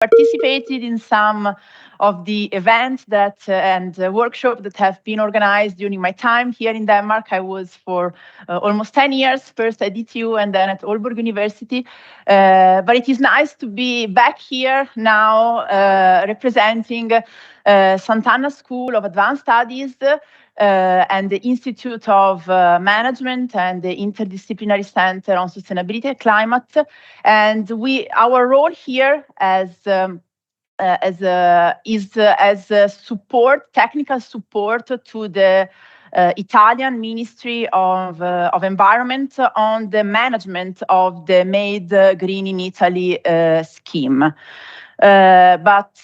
participated in some of the events that and workshops that have been organized during my time here in Denmark. I was for almost 10 years, first at DTU and then at Aalborg University. But it is nice to be back here now representing Sant'Anna School of Advanced Studies and the Institute of Management and the Interdisciplinary Center on Sustainability and Climate. And our role here is as support, technical support to the Italian Ministry of Environment on the management of the Made Green in Italy scheme. But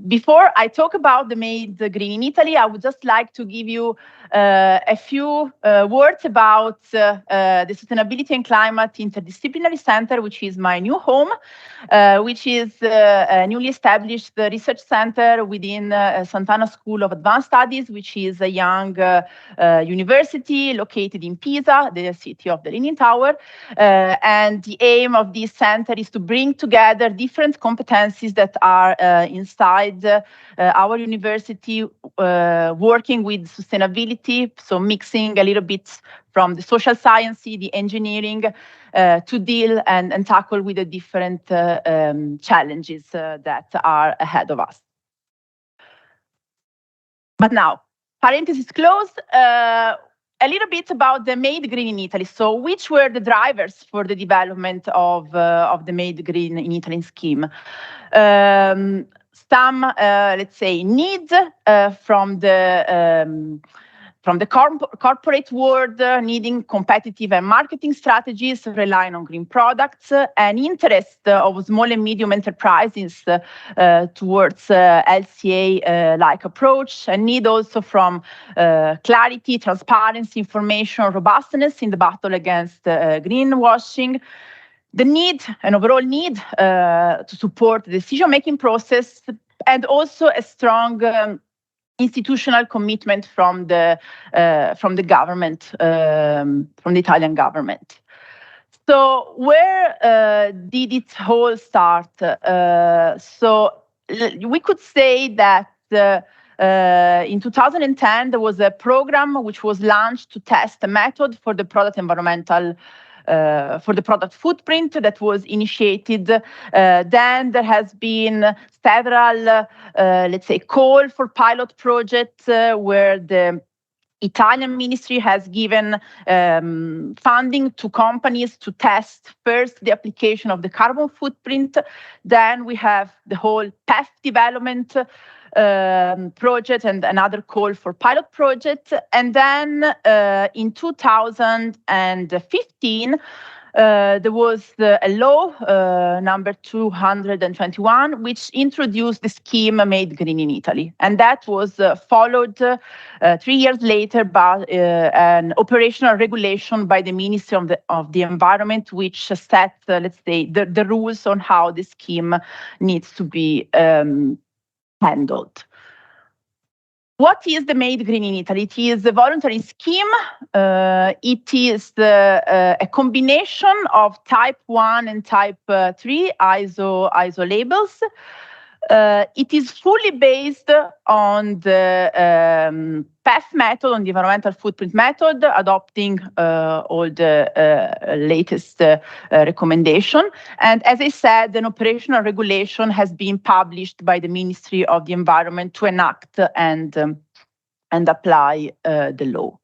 before I talk about the Made Green in Italy, I would just like to give you a few words about the Sustainability and Climate Interdisciplinary Center, which is my new home, which is a newly established research center within Sant'Anna School of Advanced Studies, which is a young university located in Pisa, the city of the Leaning Tower. And the aim of this center is to bring together different competencies that are inside our university, working with sustainability, so mixing a little bit from the social science, the engineering, to deal and tackle with the different challenges that are ahead of us. But now, parenthesis closed. A little bit about the Made Green in Italy. So which were the drivers for the development of the Made Green in Italy scheme? Some, let's say, need from the corporate world, needing competitive and marketing strategies, relying on green products, and interest of small and medium enterprises towards LCA-like approach, and need also from clarity, transparency, information, robustness in the battle against greenwashing. The need, an overall need to support the decision-making process, and also a strong institutional commitment from the government, from the Italian government. So where did it all start? So we could say that in 2010 there was a program which was launched to test a method for the product footprint that was initiated. Then there has been several, let's say, call for pilot projects where the Italian ministry has given funding to companies to test first the application of the carbon footprint. Then we have the whole PEF development project and another call for pilot project. And then in 2015, there was a law, number 221, which introduced the scheme Made Green in Italy. And that was followed 3 years later by an operational regulation by the Ministry of the Environment, which set, let's say, the rules on how the scheme needs to be handled. What is the Made Green in Italy? It is a voluntary scheme. It is a combination of type 1 and type 3 ISO labels. It is fully based on the PEF method, on the environmental footprint method, adopting all the latest recommendation. And as I said, an operational regulation has been published by the Ministry of the Environment to enact and apply the law.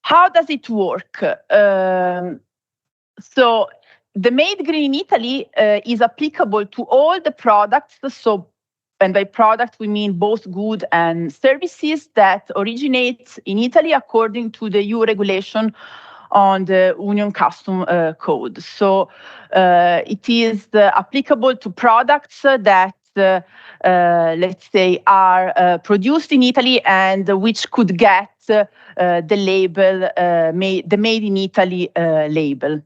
How does it work? So the Made Green in Italy is applicable to all the products. So, and by product, we mean both goods and services that originate in Italy according to the EU regulation on the Union Custom Code. So it is applicable to products that, let's say, are produced in Italy and which could get the label, the Made in Italy label.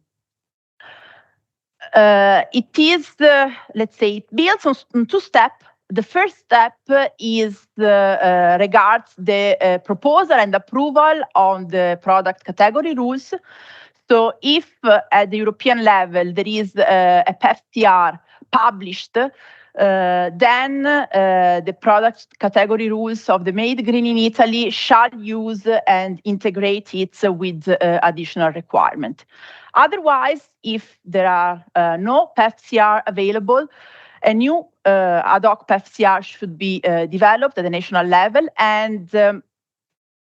It is, let's say, it builds on two steps. The first step is regards the proposal and approval on the product category rules. So if at the European level there is a PEFTR published, then the product category rules of the Made Green in Italy shall use and integrate it with additional requirement. Otherwise, if there are no PEFCR available, a new ad hoc PEFCR should be developed at the national level, and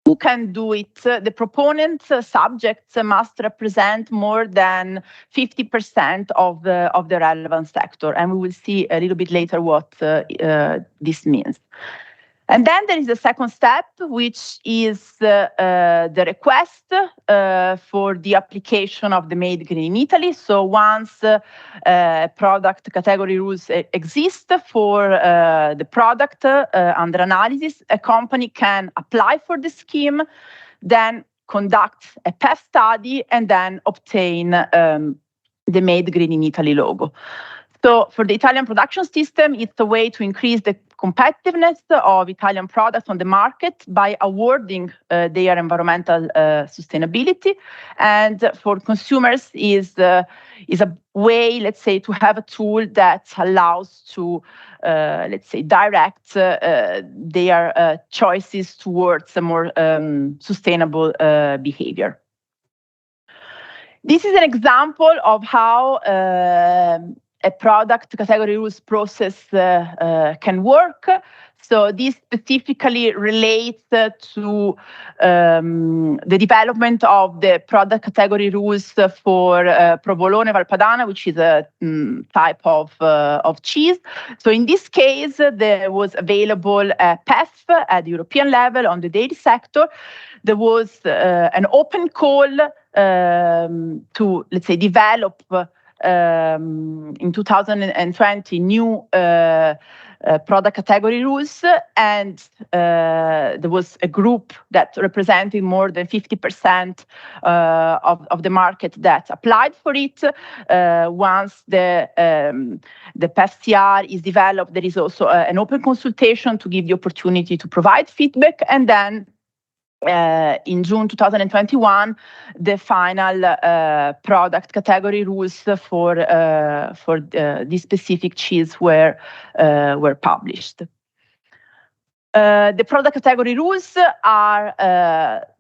who can do it? The proponent subjects must represent more than 50% of the relevant sector, and we will see a little bit later what this means. And then there is the second step, which is the request for the application of the Made Green in Italy. So once product category rules exist for the product under analysis, a company can apply for the scheme, then conduct a PEF study, and then obtain the Made Green in Italy logo. So for the Italian production system, it's a way to increase the competitiveness of Italian products on the market by awarding their environmental sustainability. And for consumers is a way, let's say, to have a tool that allows to, let's say, direct their choices towards a more sustainable behavior. This is an example of how a product category rules process can work. So this specifically relates to the development of the product category rules for provolone Valpadana, which is a type of cheese. So in this case, there was available a PEF at the European level on the dairy sector. There was an open call to, let's say, develop in 2020 new product category rules, and there was a group that represented more than 50% of the market that applied for it. Once the PEFCR is developed, there is also an open consultation to give the opportunity to provide feedback, and then in June 2021, the final product category rules for this specific cheese were published. The product category rules are,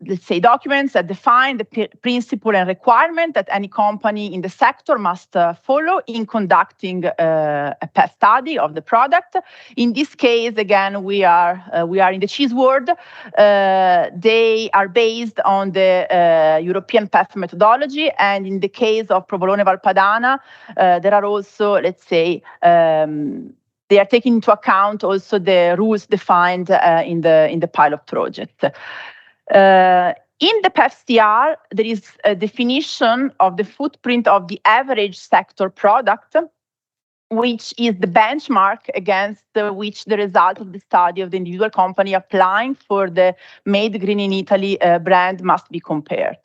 let's say, documents that define the principle and requirement that any company in the sector must follow in conducting a PEF study of the product. In this case, again, we are in the cheese world. They are based on the European PEF methodology, and in the case of provolone Valpadana, there are also, let's say, they are taking into account also the rules defined in the pilot project. In the PEFCR, there is a definition of the footprint of the average sector product, which is the benchmark against which the result of the study of the individual company applying for the Made Green in Italy brand must be compared.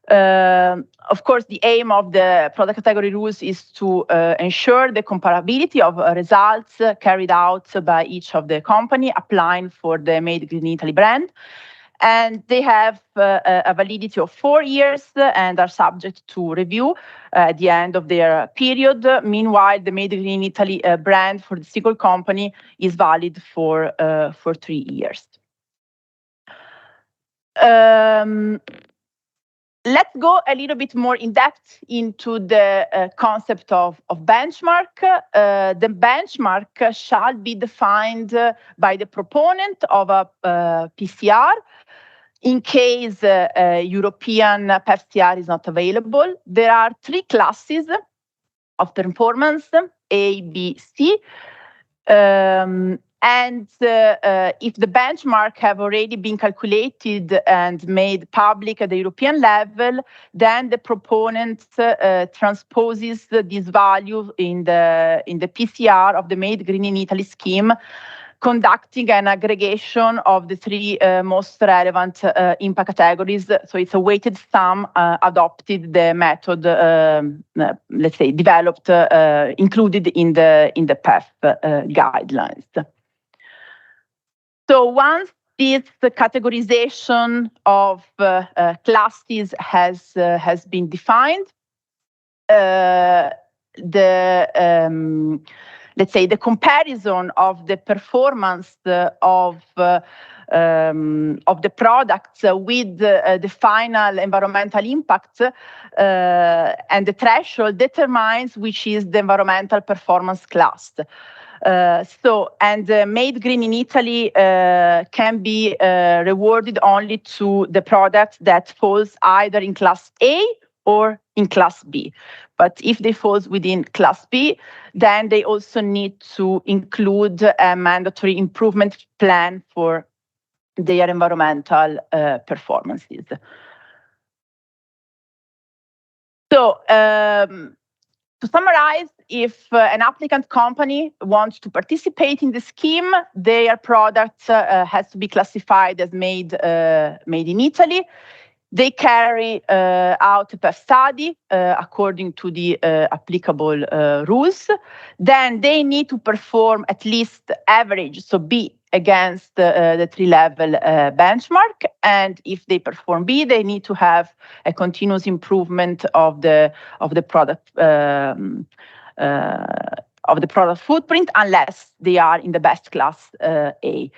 Of course, the aim of the product category rules is to ensure the comparability of results carried out by each of the company applying for the Made Green in Italy brand. And they have a validity of 4 years and are subject to review at the end of their period. Meanwhile, the Made Green in Italy brand for the single company is valid for 3 years. Let's go a little bit more in depth into the concept of benchmark. The benchmark shall be defined by the proponent of a PCR. In case European PEFCR is not available, there are 3 classes of performance, A, B, C. And if the benchmark have already been calculated and made public at the European level, then the proponent transposes this value in the PCR of the Made Green in Italy scheme, conducting an aggregation of the 3 most relevant impact categories. So it's a weighted sum adopted the method, let's say, developed, included in the PEF guidelines. So once this categorization of classes has been defined, let's say, the comparison of the performance of the products with the final environmental impact and the threshold determines which is the environmental performance class. Made Green in Italy can be rewarded only to the product that falls either in class A or in class B. But if they fall within class B, then they also need to include a mandatory improvement plan for their environmental performances. So, to summarize, if an applicant company wants to participate in the scheme, their product has to be classified as made in Italy. They carry out a PEF study according to the applicable rules. Then they need to perform at least average, so B, against the 3-level benchmark. And if they perform B, they need to have a continuous improvement of the product footprint, unless they are in the best class A.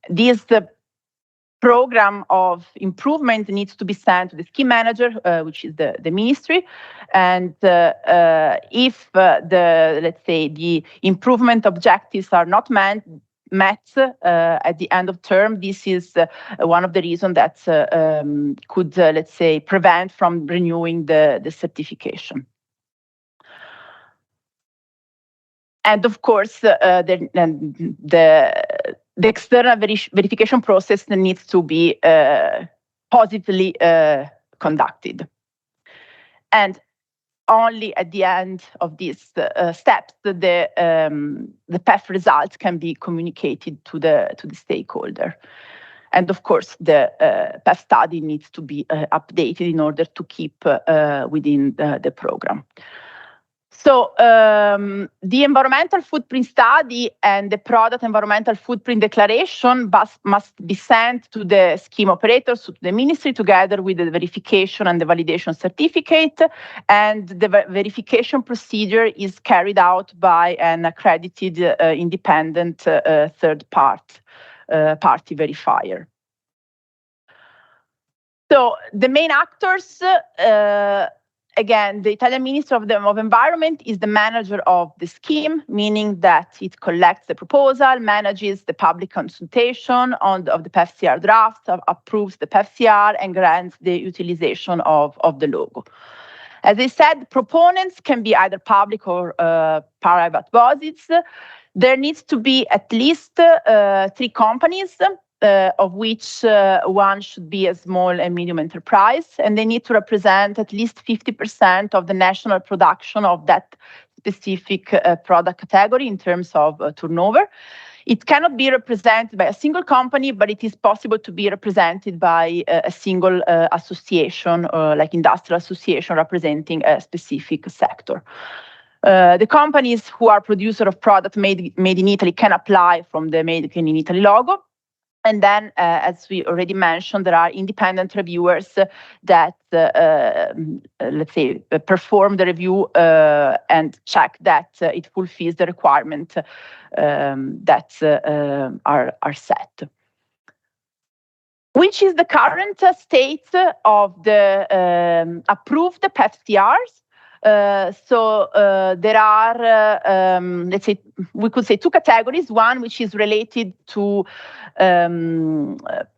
This program of improvement needs to be sent to the scheme manager, which is the ministry. And if let's say, the improvement objectives are not met at the end of term, this is one of the reasons that could, let's say, prevent from renewing the certification. And of course, the external verification process needs to be positively conducted. And only at the end of these steps, the PEF results can be communicated to the stakeholder. And of course, the PEF study needs to be updated in order to keep within the program. So the environmental footprint study and the product environmental footprint declaration must be sent to the scheme operators, to the ministry, together with the verification and the validation certificate. And the verification procedure is carried out by an accredited independent third party verifier. So the main actors, again, the Italian Ministry of Environment is the manager of the scheme, meaning that it collects the proposal, manages the public consultation of the PEF-CR draft, approves the PEF-CR, and grants the utilization of the logo. As I said, proponents can be either public or private bodies. There needs to be at least 3 companies, of which one should be a small and medium enterprise, and they need to represent at least 50% of the national production of that specific product category in terms of turnover. It cannot be represented by a single company, but it is possible to be represented by a single association, like industrial association representing a specific sector. The companies who are producer of products made in Italy can apply from the Made in Italy logo. And then, as we already mentioned, there are independent reviewers that, let's say, perform the review and check that it fulfills the requirement that are set. Which is the current state of the approved PEF-CRs? There are, let's say, we could say 2 categories. One which is related to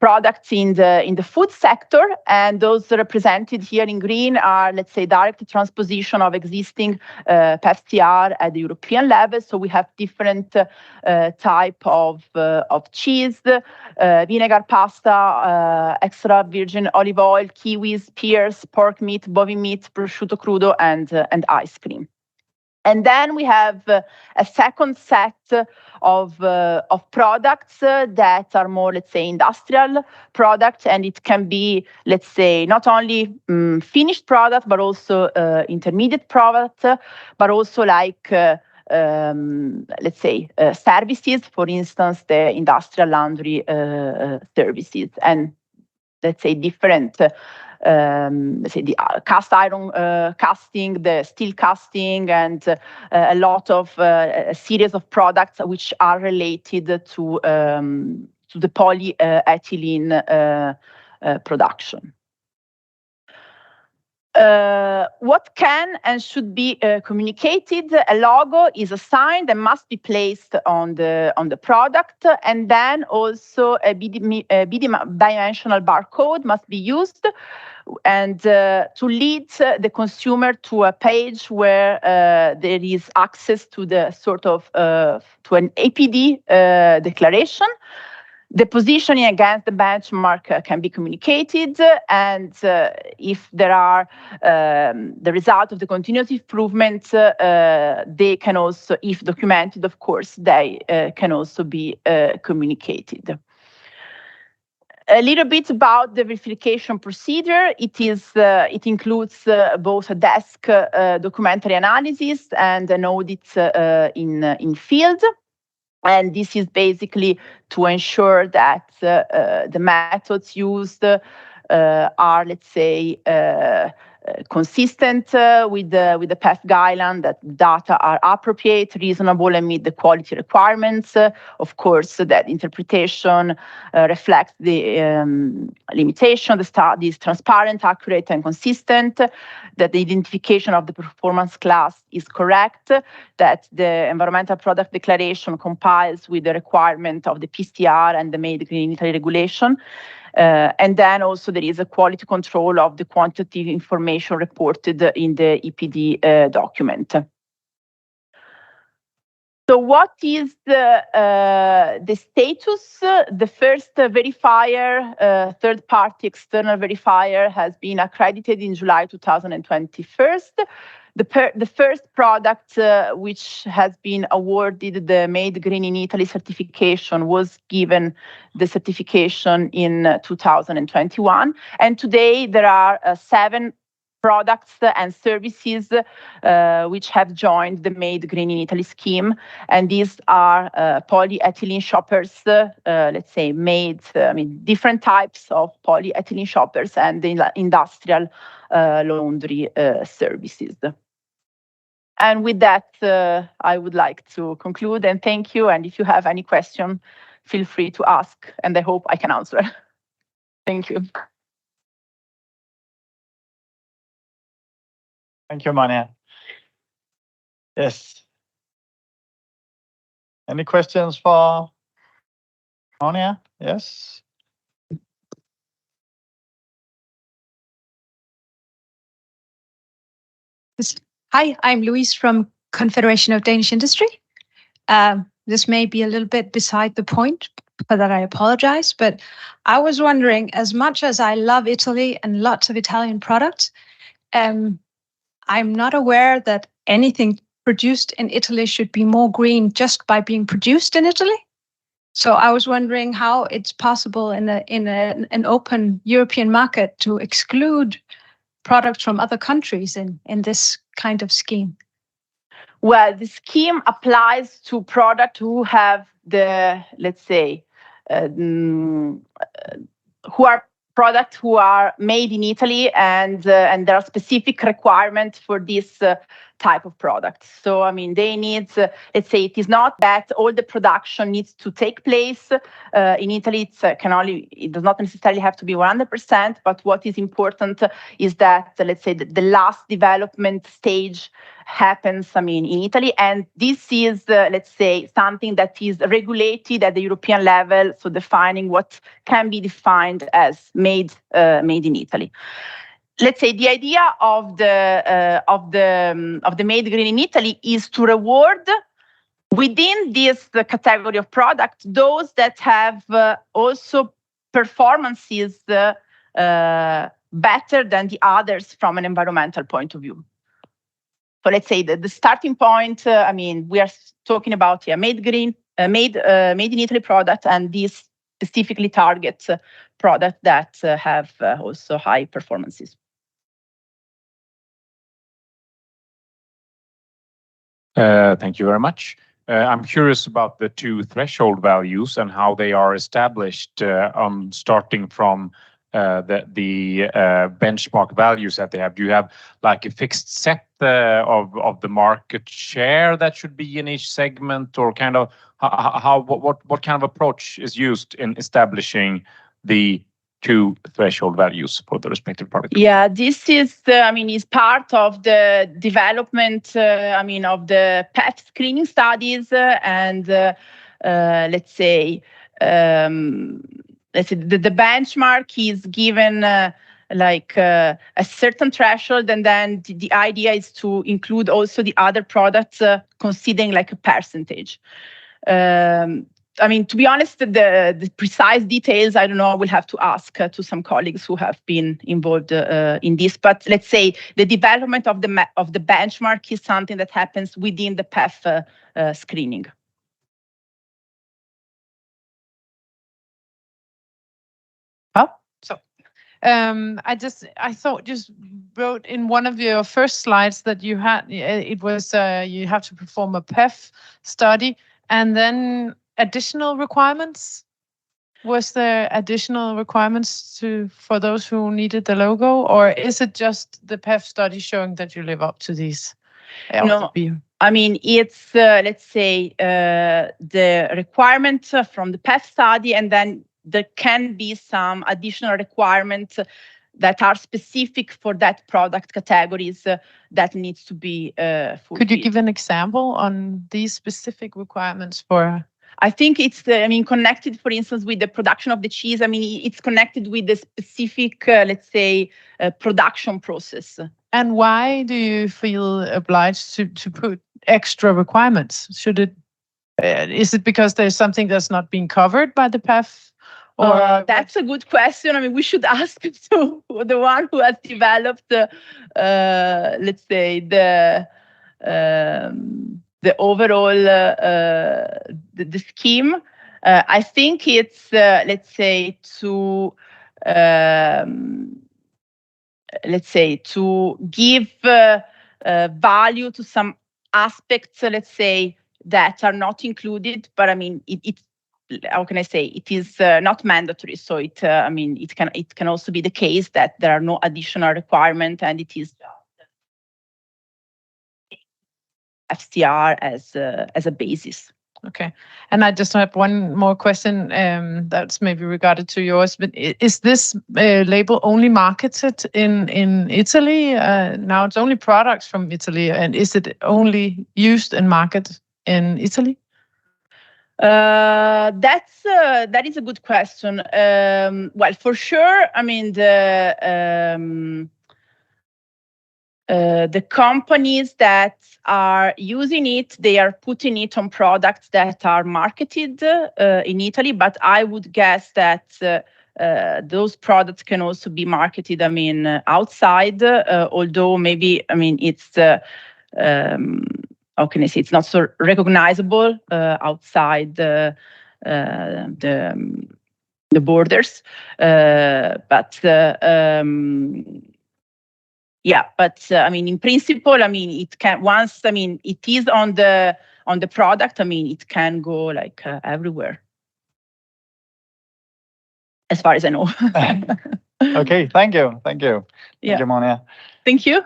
products in the food sector, and those represented here in green are, let's say, direct transposition of existing PEF-CR at the European level. So we have different type of cheese, vinegar pasta, extra virgin olive oil, kiwis, pears, pork meat, bovine meat, prosciutto crudo, and ice cream. And then we have a second set of products that are more, let's say, industrial products, and it can be, let's say, not only finished product, but also intermediate product, but also like, let's say, services, for instance, the industrial laundry services, and let's say different let's say the cast iron casting, the steel casting, and a lot of a series of products which are related to the polyethylene production. What can and should be communicated? A logo is assigned and must be placed on the product, and then also a bidimensional barcode must be used, and to lead the consumer to a page where there is access to the sort of to an APD declaration. The positioning against the benchmark can be communicated, and if there are the result of the continuous improvement, they can also, if documented, of course, they can also be communicated. A little bit about the verification procedure. It includes both a desk documentary analysis and an audit in field. And this is basically to ensure that the methods used are, let's say, consistent with the PEF guideline, that data are appropriate, reasonable, and meet the quality requirements. Of course, that interpretation reflects the limitation. The study is transparent, accurate, and consistent, that the identification of the performance class is correct, that the environmental product declaration complies with the requirement of the PCR and the Made in Italy regulation. And then also there is a quality control of the quantitative information reported in the EPD document. So what is the status? The first verifier, third-party external verifier, has been accredited in July 2021. The first product which has been awarded the Made Green in Italy certification was given the certification in 2021. And today there are 7 products and services which have joined the Made Green in Italy scheme. And these are polyethylene shoppers, let's say different types of polyethylene shoppers and the industrial laundry services. And with that, I would like to conclude and thank you. And if you have any question, feel free to ask, and I hope I can answer. Thank you. Thank you, Monia. Yes. Any questions for Monia? Yes. Hi, I'm Louise from Confederation of Danish Industry. This may be a little bit beside the point, for that I apologize, but I was wondering, as much as I love Italy and lots of Italian products, I'm not aware that anything produced in Italy should be more green just by being produced in Italy. So I was wondering how it's possible in an open European market to exclude products from other countries in this kind of scheme. Well, the scheme applies to products who have the, let's say, who are products who are made in Italy, and there are specific requirements for this type of products. So, I mean, they need, let's say, it is not that all the production needs to take place in Italy. It does not necessarily have to be 100%, but what is important is that, let's say, the last development stage happens, I mean, in Italy. And this is, let's say, something that is regulated at the European level, so defining what can be defined as made in Italy. Let's say the idea of the Made Green in Italy is to reward within this category of products those that have also performances better than the others from an environmental point of view. So let's say the starting point. I mean, we are talking about made in Italy product, and these specifically target products that have also high performances. Thank you very much. I'm curious about the 2 threshold values and how they are established, starting from the benchmark values that they have? Do you have like a fixed set of the market share that should be in each segment, or kind of what kind of approach is used in establishing the two threshold values for the respective product? Yeah, this is, is part of the development, of the PEF screening studies, and let's say the benchmark is given a certain threshold, and then the idea is to include also the other products, considering like a percentage. To be honest, the precise details, I don't know, I will have to ask to some colleagues who have been involved in this. But let's say the development of the benchmark is something that happens within the PEF screening. I thought just wrote in one of your first slides that you had, it was you have to perform a PEF study and then additional requirements. Was there additional requirements for those who needed the logo, or is it just the PEF study showing that you live up to these? No, it's let's say the requirement from the PEF study, and then there can be some additional requirements that are specific for that product categories that needs to be fulfilled. Could you give an example on these specific requirements for? I think it's, connected, for instance, with the production of the cheese. It's connected with the specific, let's say, production process. And why do you feel obliged to put extra requirements? Is it because there's something that's not being covered by the PEF? Or that's a good question. We should ask to the one who has developed, let's say, the overall the scheme. I think it's let's say to give value to some aspects, let's say, that are not included. But it's, how can I say? It is not mandatory. So it can also be the case that there are no additional requirements, and it is FCR as a basis. Okay, and I just have one more question that's maybe regarded to yours, but is this label only marketed in Italy? Now it's only products from Italy, and is it only used and marketed in Italy? That is a good question. Well, for sure, the companies that are using it, they are putting it on products that are marketed in Italy. But I would guess that those products can also be marketed, outside. Although maybe, it's how can I say? It's not so recognizable outside the borders. Yeah, but in principle, it can, once it is on the product, it can go like everywhere, as far as I know. Okay, thank you. Thank you, Monia. Thank you.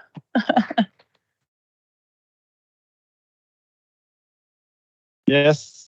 Yes.